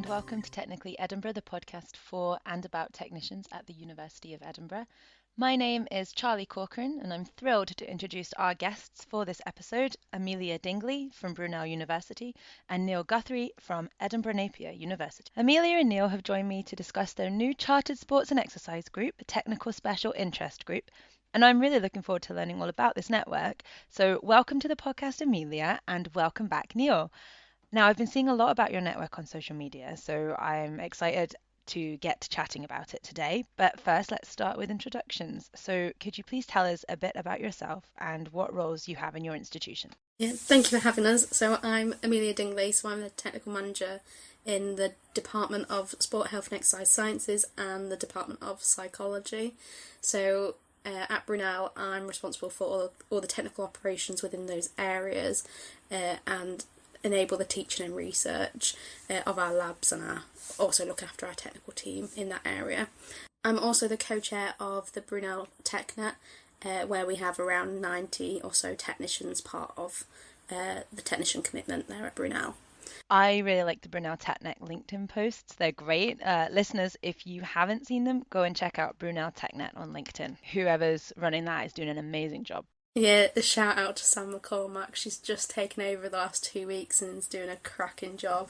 welcome to Technically Edinburgh, the podcast for and about technicians at the University of Edinburgh. My name is Charlie Corcoran, and I'm thrilled to introduce our guests for this episode, Amelia Dingley from Brunel University and Neil Guthrie from Edinburgh Napier University. Amelia and Neil have joined me to discuss their new Chartered Sports and Exercise Group, a technical special interest group, and I'm really looking forward to learning all about this network. So welcome to the podcast, Amelia, and welcome back, Neil. Now, I've been seeing a lot about your network on social media, so I'm excited to get to chatting about it today. But first, let's start with introductions. So could you please tell us a bit about yourself and what roles you have in your institution? Yeah, thank you for having us. So I'm Amelia Dingley, so I'm the technical manager in the Department of Sport, Health and Exercise Sciences and the Department of Psychology. So at Brunel, I'm responsible for all the technical operations within those areas and enable the teaching and research of our labs, and also look after our technical team in that area. I'm also the co-chair of the Brunel TechNet, where we have around 90 or so technicians part of the technician commitment there at Brunel. I really like the Brunel TechNet LinkedIn posts. They're great. Listeners, if you haven't seen them, go and check out Brunel TechNet on LinkedIn. Whoever's running that is doing an amazing job. Yeah, a shout out to Sam McCormack. She's just taken over the last 2 weeks and is doing a cracking job.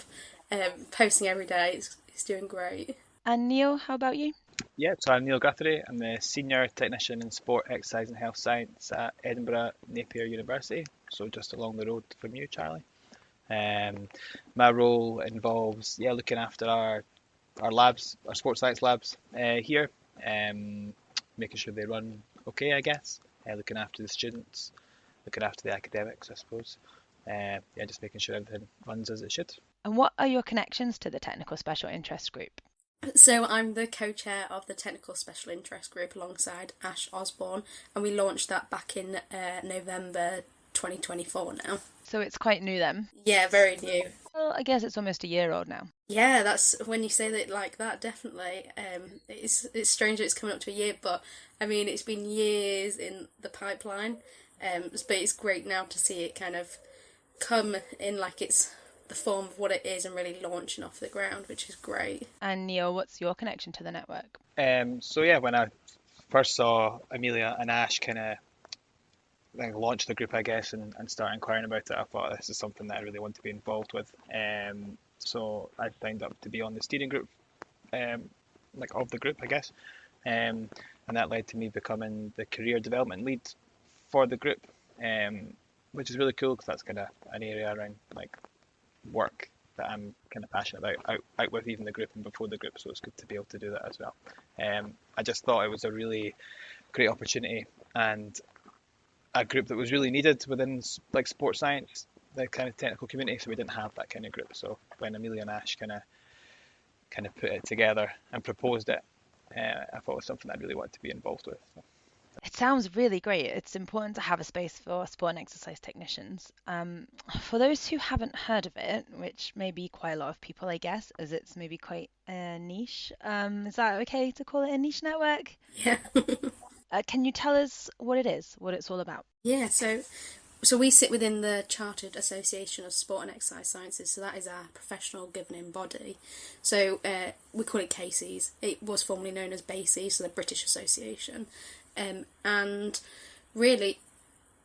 Posting every day. He's doing great. And Neil, how about you? Yeah, so I'm Neil Guthrie. I'm the Senior Technician in Sport, Exercise and Health Science at Edinburgh Napier University, so just along the road from you, Charlie. My role involves looking after our labs, our sports science labs here, making sure they run okay, I guess. Looking after the students, looking after the academics, I suppose. Just making sure everything runs as it should. And what are your connections to the Technical Special Interest Group? So I'm the co-chair of the Technical Special Interest Group alongside Ash Osborne, and we launched that back in November 2024 now. So it's quite new then? Yeah, very new. Well, I guess it's almost a year old now. Yeah, that's when you say it like that, definitely. It's strange that it's coming up to a year, but I mean, it's been years in the pipeline. But it's great now to see it kind of come in like it's the form of what it is and really launching off the ground, which is great. And Neil, what's your connection to the network? When I first saw Amelia and Ash kind of launch the group, I guess, and start inquiring about it, I thought this is something that I really want to be involved with. So I signed up to be on the steering group, of the group, I guess. And that led to me becoming the career development lead for the group, which is really cool because that's kind of an area around work that I'm kind of passionate about, out with even the group and before the group. So it's good to be able to do that as well. I just thought it was a really great opportunity and a group that was really needed within sports science, the kind of technical community. So we didn't have that kind of group. So when Amelia and Ash kind of put it together and proposed it, I thought it was something I'd really want to be involved with. So. It sounds really great. It's important to have a space for sport and exercise technicians. For those who haven't heard of it, which may be quite a lot of people, I guess, as it's maybe quite niche, is that okay to call it a niche network? Yeah. Can you tell us what it is, what it's all about? Yeah, so we sit within the Chartered Association of Sport and Exercise Sciences, so that is our professional governing body. So we call it CASES. It was formerly known as BASES, so the British Association. And really,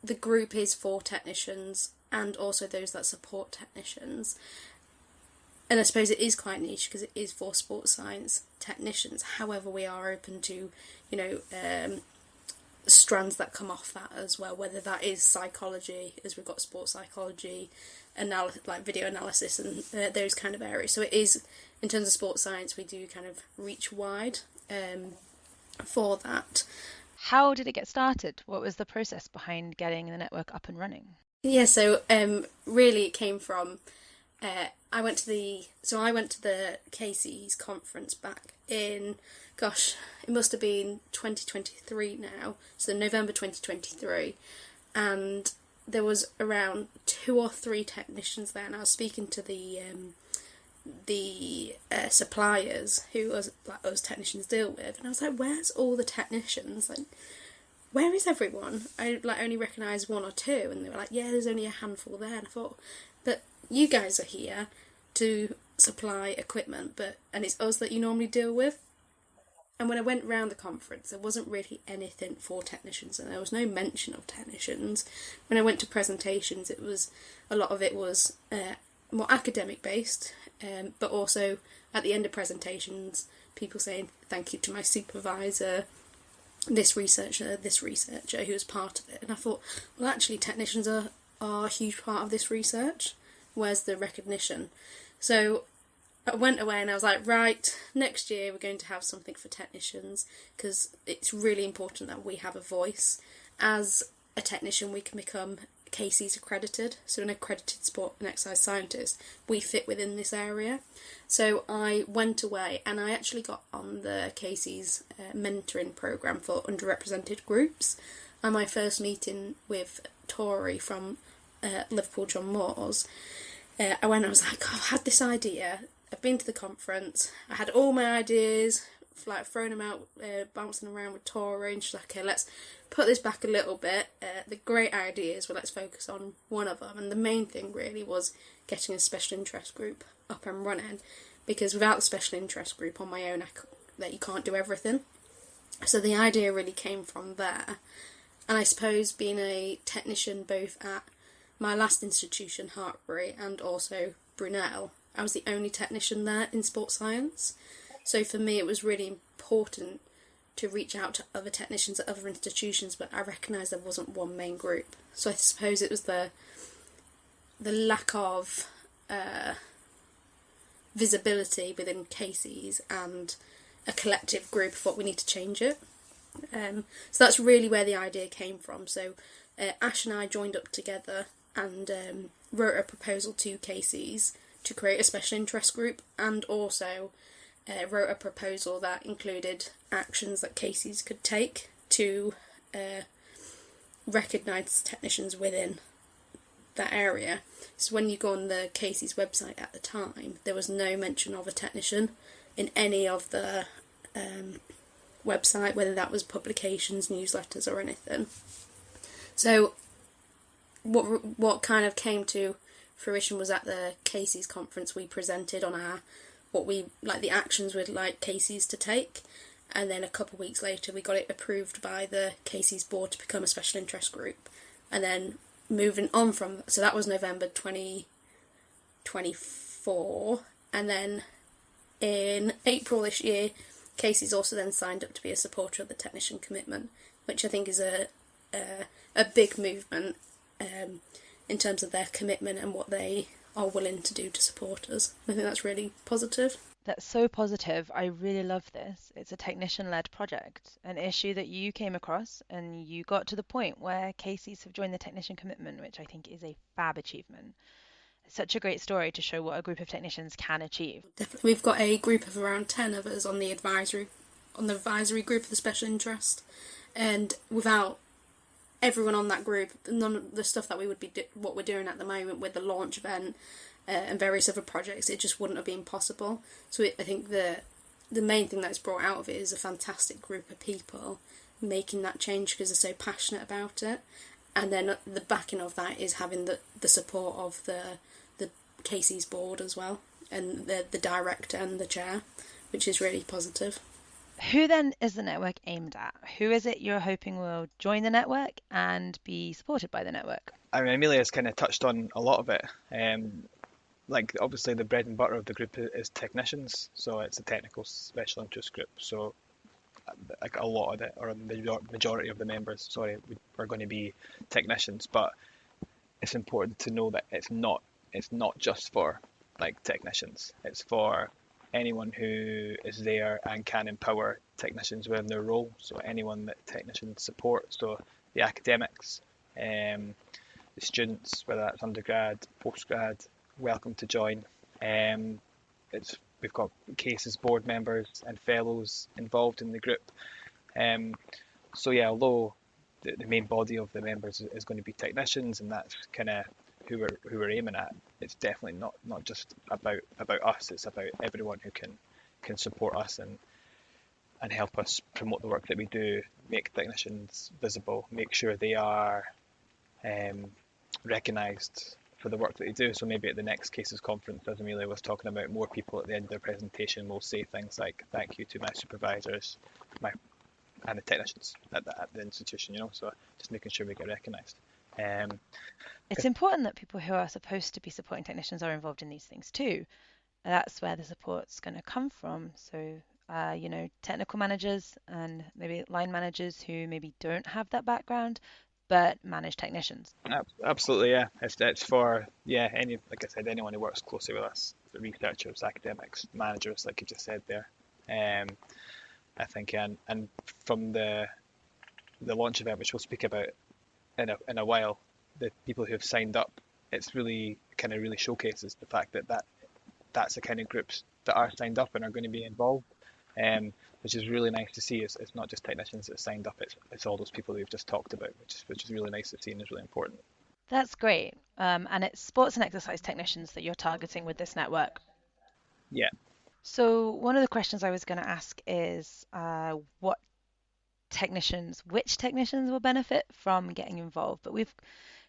the group is for technicians and also those that support technicians. And I suppose it is quite niche because it is for sports science technicians. However, we are open to, strands that come off that as well, whether that is psychology, as we've got sports psychology, video analysis and those kind of areas. So it is, in terms of sports science, we do kind of reach wide for that. How did it get started? What was the process behind getting the network up and running? Yeah, so really it came from I went to the Casey's conference back in, it must have been 2023 now, so November 2023, and there was around 2 or 3 technicians there, and I was speaking to the suppliers who us technicians deal with, and I was like, where's all the technicians? Where is everyone? I only recognise 1 or 2, and they were like, yeah, there's only a handful there, and I thought, but you guys are here to supply equipment, and it's us that you normally deal with. And when I went round the conference, there wasn't really anything for technicians, and there was no mention of technicians. When I went to presentations, a lot of it was more academic based, but also at the end of presentations, people saying thank you to my supervisor, this researcher who was part of it. And I thought, well, actually, technicians are a huge part of this research. Where's the recognition? So I went away and I was like, right, next year we're going to have something for technicians, because it's really important that we have a voice. As a technician, we can become Casey's accredited, so an accredited sport and exercise scientist. We fit within this area. So I went away and I actually got on the Casey's mentoring programme for underrepresented groups. And my first meeting with Tori from Liverpool John Moores, I was like, oh, I had this idea. I've been to the conference, I had all my ideas, like throwing them out, bouncing around with Tori, and she's like, okay, let's put this back a little bit. The great ideas, well, let's focus on one of them. And the main thing really was getting a special interest group up and running, because without the special interest group on my own, that you can't do everything. So the idea really came from there. And I suppose being a technician both at my last institution, Hartbury, and also Brunel, I was the only technician there in sports science. So for me, it was really important to reach out to other technicians at other institutions, but I recognised there wasn't one main group. So I suppose it was the lack of visibility within Casey's and a collective group of what we need to change it. So that's really where the idea came from. So Ash and I joined up together and wrote a proposal to Casey's to create a special interest group, and also wrote a proposal that included actions that Casey's could take to recognise technicians within that area. So when you go on the Casey's website at the time, there was no mention of a technician in any of the website, whether that was publications, newsletters or anything. So what kind of came to fruition was at the Casey's conference we presented on the actions we'd like Casey's to take, and then a couple of weeks later we got it approved by the Casey's board to become a special interest group. And then moving on from, so that was November 2024, and then in April this year Casey's also then signed up to be a supporter of the technician commitment, which I think is a big movement in terms of their commitment and what they are willing to do to support us. I think that's really positive. That's so positive. I really love this. It's a technician-led project, an issue that you came across, and you got to the point where Casey's have joined the technician commitment, which I think is a fab achievement. It's such a great story to show what a group of technicians can achieve. Definitely. We've got a group of around 10 of us on the advisory group of the special interest, and without everyone on that group, none of the stuff that we would be what we're doing at the moment with the launch event and various other projects, it just wouldn't have been possible. So I think the main thing that's brought out of it is a fantastic group of people making that change because they're so passionate about it, and then the backing of that is having the support of the Casey's board as well, and the director and the chair, which is really positive. Who then is the network aimed at? Who is it you're hoping will join the network and be supported by the network? I mean, Amelia's kind of touched on a lot of it. Obviously the bread and butter of the group is technicians, so it's a technical special interest group. So like a lot of it, or the majority of the members, are going to be technicians. But it's important to know that it's not just for like technicians. It's for anyone who is there and can empower technicians within their role. So anyone that technicians support, so the academics, the students, whether that's undergrad, postgrad, welcome to join. We've got Casey's board members and fellows involved in the group. Although the main body of the members is going to be technicians, and that's kind of who we're aiming at, it's definitely not just about us. It's about everyone who can support us and help us promote the work that we do, make technicians visible, make sure they are recognised for the work that they do. So maybe at the next cases conference, as Amelia was talking about, more people at the end of their presentation will say things like "thank you to my supervisors, and the technicians at the institution." So just making sure we get recognised. It's important that people who are supposed to be supporting technicians are involved in these things too. That's where the support's going to come from. So, technical managers and maybe line managers who maybe don't have that background, but manage technicians. Absolutely, yeah. It's for any, like I said, anyone who works closely with us, the researchers, academics, managers, like you just said there. I think, and from the launch event, which we'll speak about in a while, the people who have signed up, it's really really showcases the fact that that's the kind of groups that are signed up and are going to be involved, which is really nice to see. It's not just technicians that signed up, it's all those people we've just talked about, which is really nice to see and is really important. That's great. And it's sports and exercise technicians that you're targeting with this network. Yeah. So one of the questions I was going to ask is which technicians will benefit from getting involved? But we've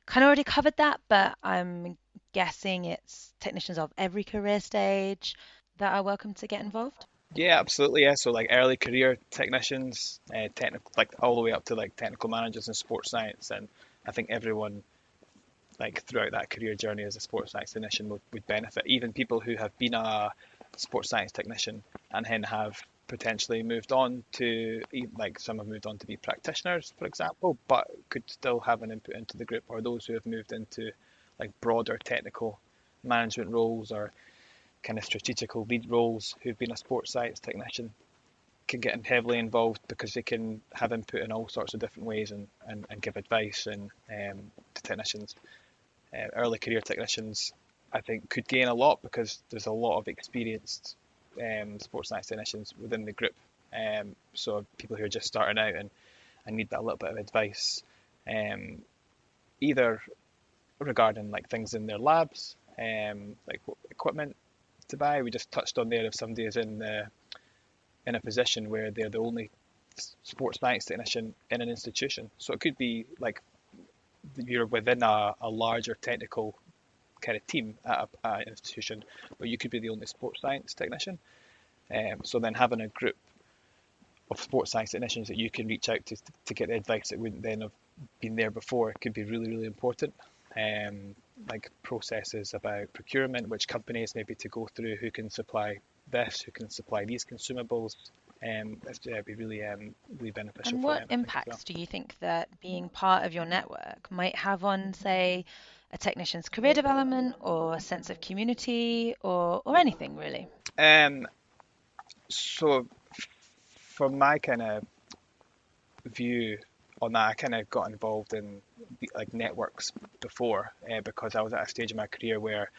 kind of already covered that, but I'm guessing it's technicians of every career stage that are welcome to get involved. Yeah, absolutely. Yeah, so like early career technicians, technical, like all the way up to like technical managers in sports science, and I think everyone like throughout that career journey as a sports science technician would benefit. Even people who have been a sports science technician and then have potentially moved on to, like some have moved on to be practitioners, for example, but could still have an input into the group, or those who have moved into like broader technical management roles or kind of strategical lead roles who've been a sports science technician can get heavily involved because they can have input in all sorts of different ways and give advice and to technicians. Early career technicians, I think, could gain a lot because there's a lot of experienced sports science technicians within the group. So people who are just starting out and need that little bit of advice, either regarding like things in their labs, like what equipment to buy. We just touched on there if somebody is in a position where they're the only sports science technician in an institution. So it could be like you're within a larger technical kind of team at an institution, but you could be the only sports science technician. So then having a group of sports science technicians that you can reach out to get the advice that wouldn't then have been there before could be really, really important. Like processes about procurement, which companies maybe to go through, who can supply this, who can supply these consumables. It'd be really, really beneficial. And for what them, impacts do you think that being part of your network might have on, say, a technician's career development or a sense of community or anything really? So from my kind of view on that, I kind of got involved in like networks before because I was at a stage in my career where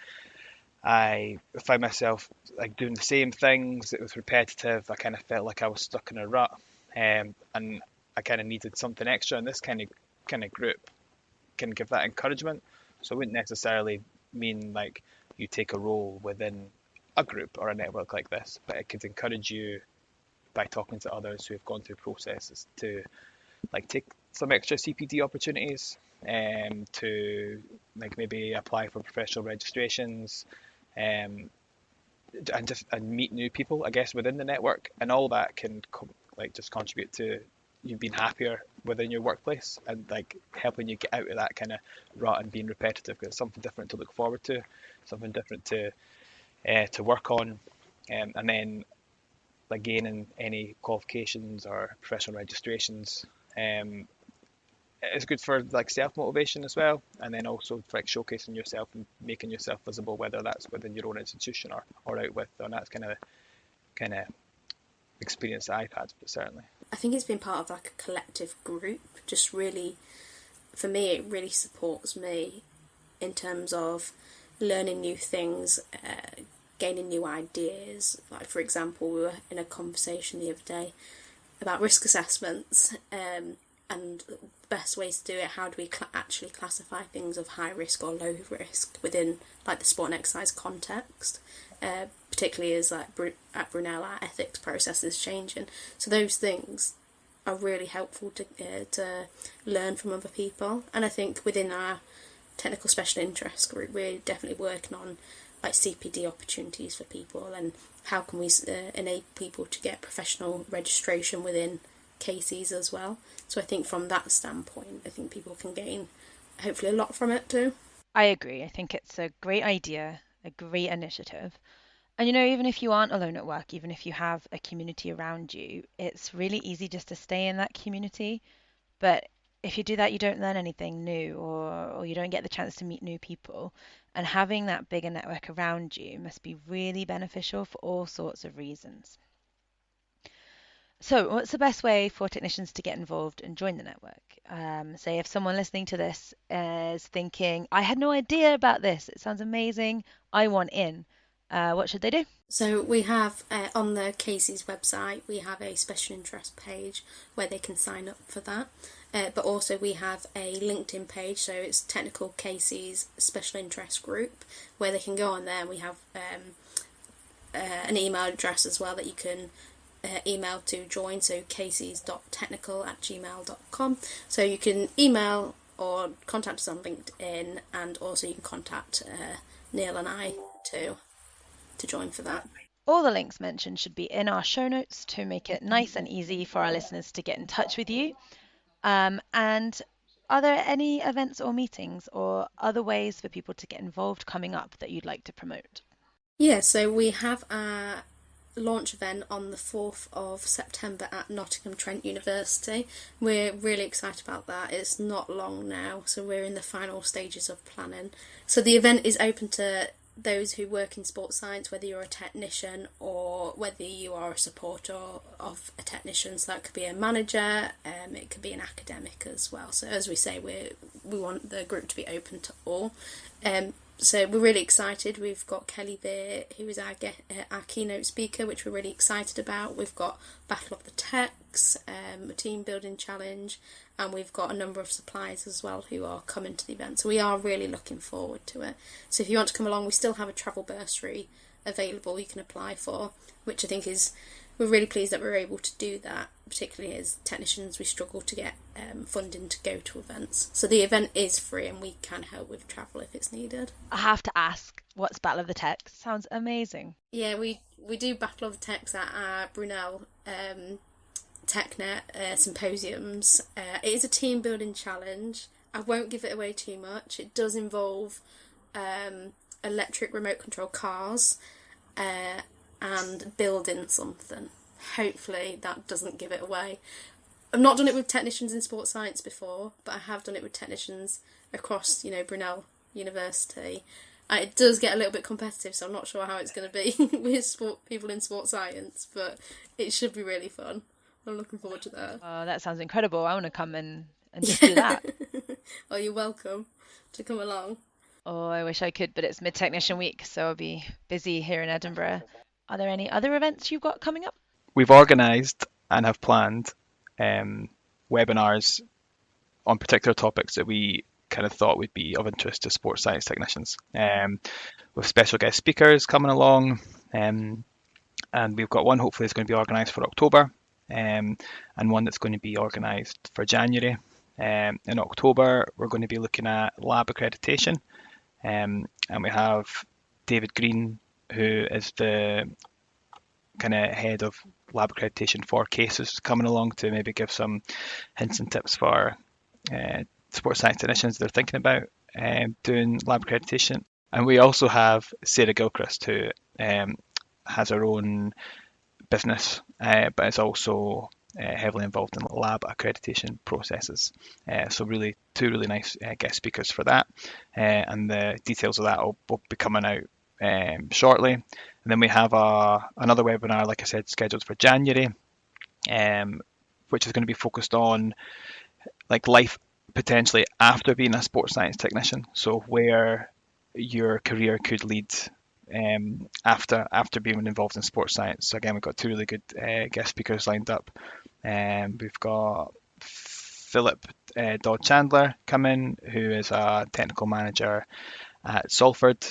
I found myself like doing the same things. It was repetitive. I kind of felt like I was stuck in a rut, and I kind of needed something extra. And this kind of group can give that encouragement. So it wouldn't necessarily mean like you take a role within a group or a network like this, but it could encourage you by talking to others who have gone through processes to like take some extra CPD opportunities, to like maybe apply for professional registrations, and meet new people, I guess, within the network, and all that can like just contribute to you being happier within your workplace and like helping you get out of that kind of rut and being repetitive, because it's something different to look forward to, something different to work on, and then like gaining any qualifications or professional registrations. It's good for like self-motivation as well, and then also for like showcasing yourself and making yourself visible, whether that's within your own institution or out with, and that's kind of experience that I've had, certainly. I think it's been part of like a collective group. Just really, for me, it really supports me in terms of learning new things, gaining new ideas. Like for example, we were in a conversation the other day about risk assessments, and the best ways to do it. How do we actually classify things of high risk or low risk within like the sport and exercise context, particularly as like at Brunel our ethics process is changing. So those things are really helpful to learn from other people, and I think within our technical special interest group, we're definitely working on like CPD opportunities for people, and how can we enable people to get professional registration within cases as well. So I think from that standpoint, I think people can gain hopefully a lot from it too. I agree. I think it's a great idea, a great initiative. And even if you aren't alone at work, even if you have a community around you, it's really easy just to stay in that community. But if you do that, you don't learn anything new, or you don't get the chance to meet new people. And having that bigger network around you must be really beneficial for all sorts of reasons. So, what's the best way for technicians to get involved and join the network? Say, if someone listening to this is thinking, I had no idea about this, it sounds amazing, I want in. What should they do? So we have on the Casey's website, we have a special interest page where they can sign up for that. But also we have a LinkedIn page, so it's Technical Casey's Special Interest Group, where they can go on there. And we have an email address as well that you can email to join, so caseys.technical@gmail.com. So you can email or contact us on LinkedIn, and also you can contact Neil and I too to join for that. All the links mentioned should be in our show notes to make it nice and easy for our listeners to get in touch with you. And are there any events or meetings or other ways for people to get involved coming up that you'd like to promote? Yeah, so we have a launch event on the 4th of September at Nottingham Trent University. We're really excited about that. It's not long now, so we're in the final stages of planning. So the event is open to those who work in sports science, whether you're a technician or whether you are a supporter of a technician. So that could be a manager, it could be an academic as well. So as we say, we want the group to be open to all. So we're really excited. We've got Kelly there, who is our keynote speaker, which we're really excited about. We've got Battle of the Techs, a team building challenge, and we've got a number of suppliers as well who are coming to the event. So we are really looking forward to it. So if you want to come along, we still have a travel bursary available you can apply for, which I think we're really pleased that we're able to do that, particularly as technicians we struggle to get funding to go to events. So the event is free and we can help with travel if it's needed. I have to ask, what's Battle of the Techs? Sounds amazing. Yeah, we do Battle of the Techs at our Brunel TechNet symposiums. It is a team building challenge. I won't give it away too much. It does involve electric remote control cars and building something. Hopefully that doesn't give it away. I've not done it with technicians in sports science before, but I have done it with technicians across, Brunel University. It does get a little bit competitive, so I'm not sure how it's going to be with people in sports science, but it should be really fun. I'm looking forward to that. Oh, that sounds incredible. I want to come and just do that. Oh, you're welcome to come along. Oh, I wish I could, but it's mid-technician week, so I'll be busy here in Edinburgh. Are there any other events you've got coming up? We've organised and have planned webinars on particular topics that we kind of thought would be of interest to sports science technicians, with special guest speakers coming along, and we've got one hopefully that's going to be organised for October, and one that's going to be organised for January. In October we're going to be looking at lab accreditation, and we have David Green, who is the kind of head of lab accreditation for cases, coming along to maybe give some hints and tips for sports science technicians that are thinking about doing lab accreditation. And we also have Sarah Gilchrist, who has her own business, but is also heavily involved in lab accreditation processes. So really, two really nice guest speakers for that, and the details of that will be coming out shortly. And then we have another webinar, like I said, scheduled for January, which is going to be focused on like life potentially after being a sports science technician. So where your career could lead after being involved in sports science. So again, we've got two really good guest speakers lined up. We've got Philip Dodd Chandler coming, who is a technical manager at Salford.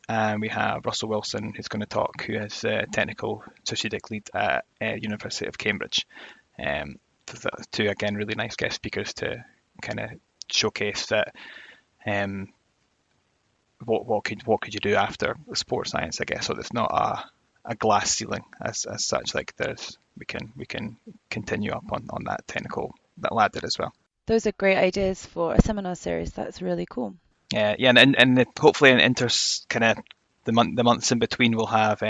And we have Russell Wilson, who's going to talk, who is a technical strategic lead at University of Cambridge. Two, again, really nice guest speakers to kind of showcase that what could you do after sports science, I guess. So it's not a glass ceiling as such. Like we can continue up on that technical that ladder as well. Those are great ideas for a seminar series. That's really cool. Yeah, and hopefully in kind of the months in between, we'll have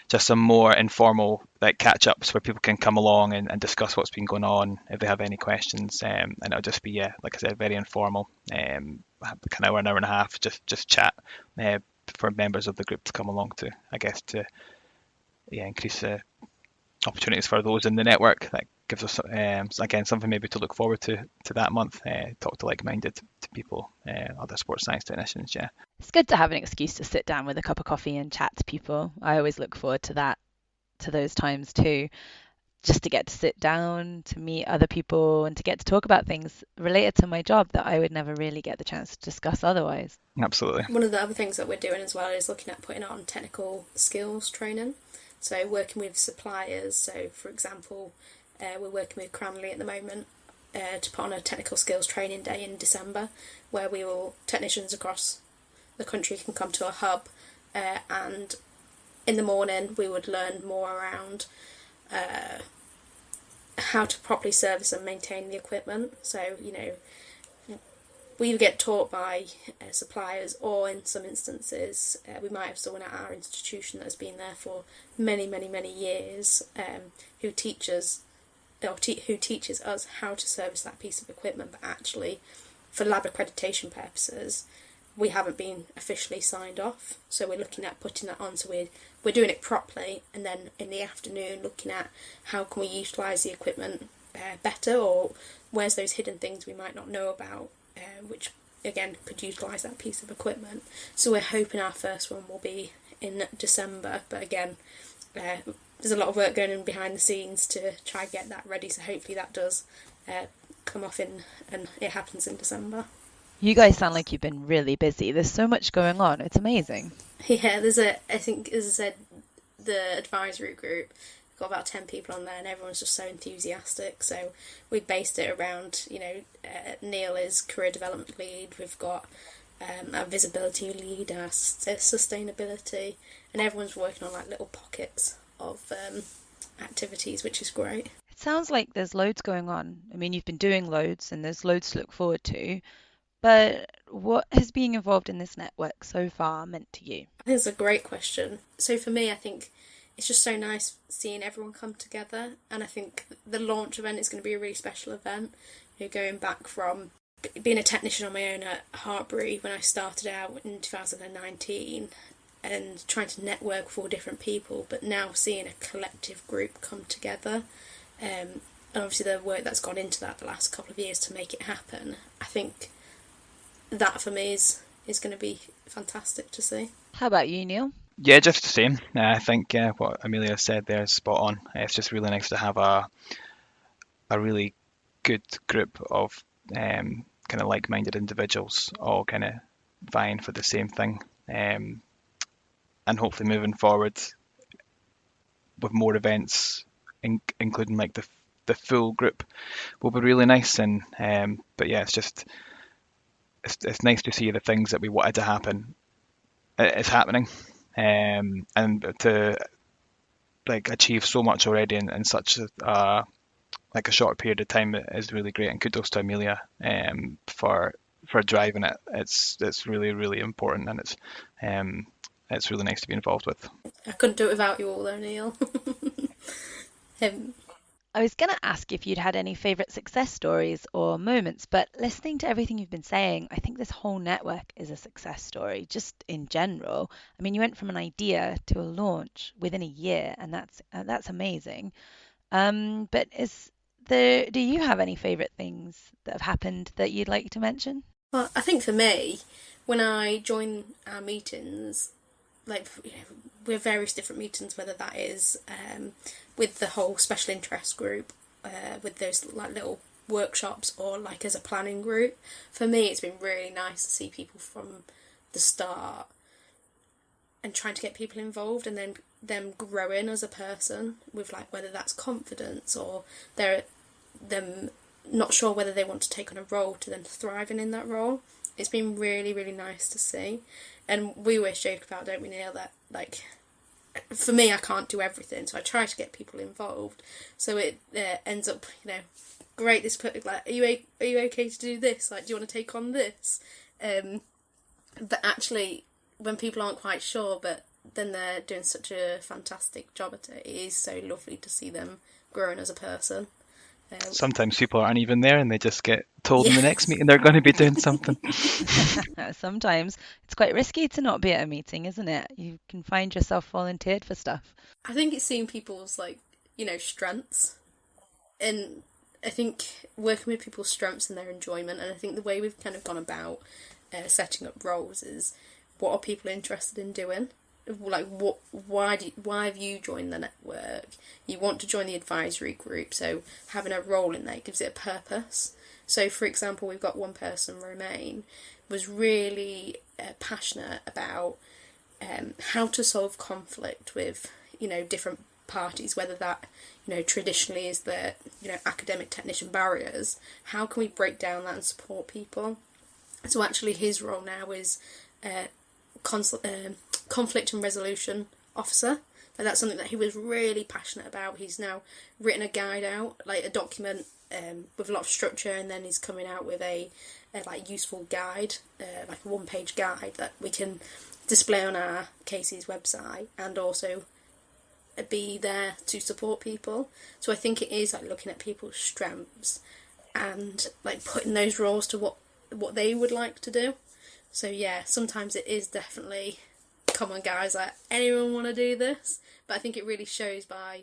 just some more informal like catch ups where people can come along and discuss what's been going on if they have any questions. And it'll just be like I said, very informal. Kind of an hour and a half, just chat for members of the group to come along to, I guess, to increase opportunities for those in the network. That gives us again something maybe to look forward to that month. Talk to like-minded to people, other sports science technicians. Yeah, it's good to have an excuse to sit down with a cup of coffee and chat to people. I always look forward to that, to those times too, just to get to sit down, to meet other people, and to get to talk about things related to my job that I would never really get the chance to discuss otherwise. Absolutely. One of the other things that we're doing as well is looking at putting on technical skills training. So working with suppliers. So for example, we're working with Cranley at the moment to put on a technical skills training day in December, where technicians across the country can come to a hub, and in the morning we would learn more around how to properly service and maintain the equipment. So, we get taught by suppliers, or in some instances we might have someone at our institution that has been there for many, many, many years, who teaches us how to service that piece of equipment, but actually for lab accreditation purposes we haven't been officially signed off. So we're looking at putting that on, so we're doing it properly, and then in the afternoon looking at how can we utilise the equipment better, or where's those hidden things we might not know about, which again could utilise that piece of equipment. So we're hoping our first one will be in December, but again there's a lot of work going on behind the scenes to try and get that ready, so hopefully that does come off and it happens in December. You guys sound like you've been really busy. There's so much going on. It's amazing. Yeah, I think, as I said, the advisory group, got about 10 people on there, and everyone's just so enthusiastic. So we based it around, Neil is career development lead, we've got our visibility lead, our sustainability, and everyone's working on like little pockets of activities, which is great. It sounds like there's loads going on. I mean, you've been doing loads and there's loads to look forward to. But what has being involved in this network so far meant to you? I think it's a great question. So for me, I think it's just so nice seeing everyone come together, and I think the launch event is going to be a really special event. Going back from being a technician on my own at Hartbury when I started out in 2019, and trying to network with all different people, but now seeing a collective group come together, and obviously the work that's gone into that the last couple of years to make it happen, I think that for me is going to be fantastic to see. How about you, Neil? Yeah, just the same. I think what Amelia said there is spot on. It's just really nice to have a really good group of kind of like-minded individuals all kind of vying for the same thing, and hopefully moving forward with more events, including like the full group, will be really nice. And but yeah, it's nice to see the things that we wanted to happen is happening, and to like achieve so much already in such a short period of time is really great. And kudos to Amelia for driving it. It's really, really important, and it's really nice to be involved with. I couldn't do it without you all though, Neil. I was going to ask if you'd had any favourite success stories or moments, but listening to everything you've been saying, I think this whole network is a success story, just in general. I mean, you went from an idea to a launch within a year, and that's amazing. But do you have any favourite things that have happened that you'd like to mention? Well, I think for me, when I join our meetings, we're various different meetings, whether that is with the whole special interest group, with those like little workshops, or like as a planning group. For me, it's been really nice to see people from the start and trying to get people involved, and then them growing as a person with like whether that's confidence, or them not sure whether they want to take on a role to then thriving in that role. it's been really, really nice to see. And we always joke about, don't we, Neil, that, like, for me, I can't do everything, so I try to get people involved. So it ends up, great, this like, are you okay to do this? Like, do you want to take on this? But actually, when people aren't quite sure, but then they're doing such a fantastic job at it, it is so lovely to see them growing as a person. Sometimes people aren't even there and they just get told in the Yes. next meeting they're going to be doing something. Sometimes it's quite risky to not be at a meeting, isn't it? You can find yourself volunteered for stuff. I think it's seeing people's, strengths. And I think working with people's strengths and their enjoyment, and I think the way we've kind of gone about setting up roles is, what are people interested in doing? Like, why have you joined the network? You want to join the advisory group, so having a role in there gives it a purpose. So, for example, we've got one person, Romaine, was really passionate about how to solve conflict with, different parties, whether that, traditionally is the, academic technician barriers. How can we break down that and support people? So actually his role now is conflict and resolution officer. And that's something that he was really passionate about. He's now written a guide out, like a document with a lot of structure, and then he's coming out with a useful guide, like a one-page guide that we can display on our Casey's website and also be there to support people. So I think it is like looking at people's strengths and like putting those roles to what they would like to do. So yeah, sometimes it is definitely, come on guys, like, anyone want to do this? But I think it really shows by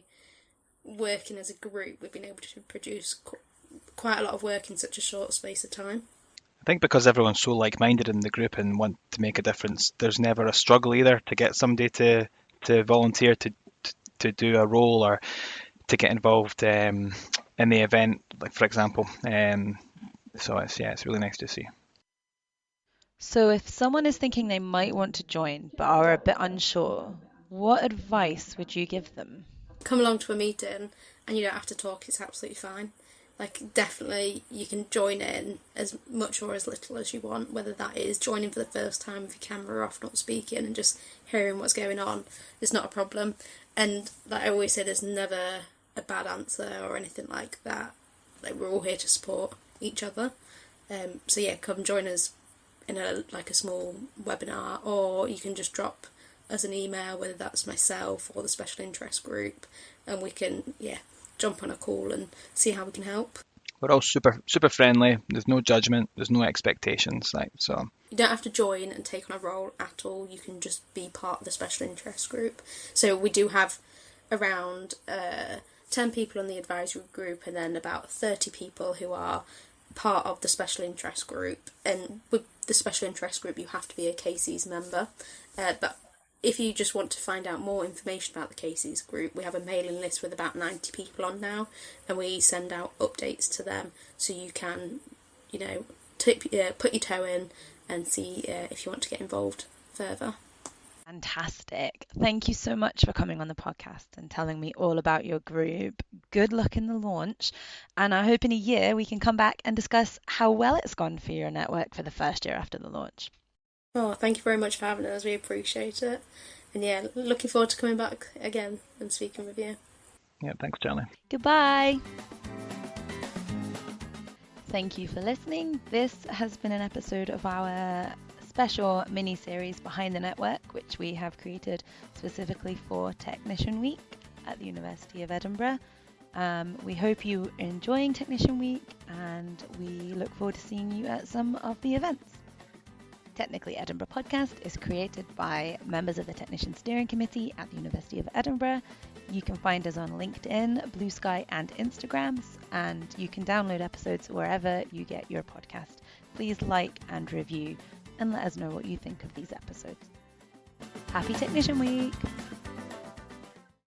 working as a group, we've been able to produce quite a lot of work in such a short space of time. I think because everyone's so like-minded in the group and want to make a difference, there's never a struggle either to get somebody to volunteer to do a role or to get involved in the event, like for example. So it's really nice to see. So if someone is thinking they might want to join but are a bit unsure, what advice would you give them? Come along to a meeting and you don't have to talk, it's absolutely fine. Like, definitely you can join in as much or as little as you want, whether that is joining for the first time with your camera off, not speaking, and just hearing what's going on. It's not a problem. And like I always say, there's never a bad answer or anything like that. Like, we're all here to support each other. So yeah, come join us in a small webinar, or you can just drop us an email, whether that's myself or the special interest group, and we can jump on a call and see how we can help. We're all super friendly. There's no judgment. There's no expectations. So you don't have to join and take on a role at all. You can just be part of the special interest group. So we do have around 10 people in the advisory group, and then about 30 people who are part of the special interest group. And with the special interest group, you have to be a Casey's member. But if you just want to find out more information about the Casey's group, we have a mailing list with about 90 people on now, and we send out updates to them so you can, put your toe in and see if you want to get involved further. Fantastic. Thank you so much for coming on the podcast and telling me all about your group. Good luck in the launch, and I hope in a year we can come back and discuss how well it's gone for your network for the first year after the launch. Oh, thank you very much for having us. We appreciate it. And yeah, looking forward to coming back again and speaking with you. yeah, thanks, Charlie. Goodbye. Thank you for listening. This has been an episode of our special mini-series Behind the Network, which we have created specifically for Technician Week at the University of Edinburgh. We hope you are enjoying Technician Week, and we look forward to seeing you at some of the events. Technically Edinburgh podcast is created by members of the Technician Steering Committee at the University of Edinburgh. You can find us on LinkedIn, Blue Sky and Instagrams, and you can download episodes wherever you get your podcast. Please like and review and let us know what you think of these episodes. Happy Technician Week!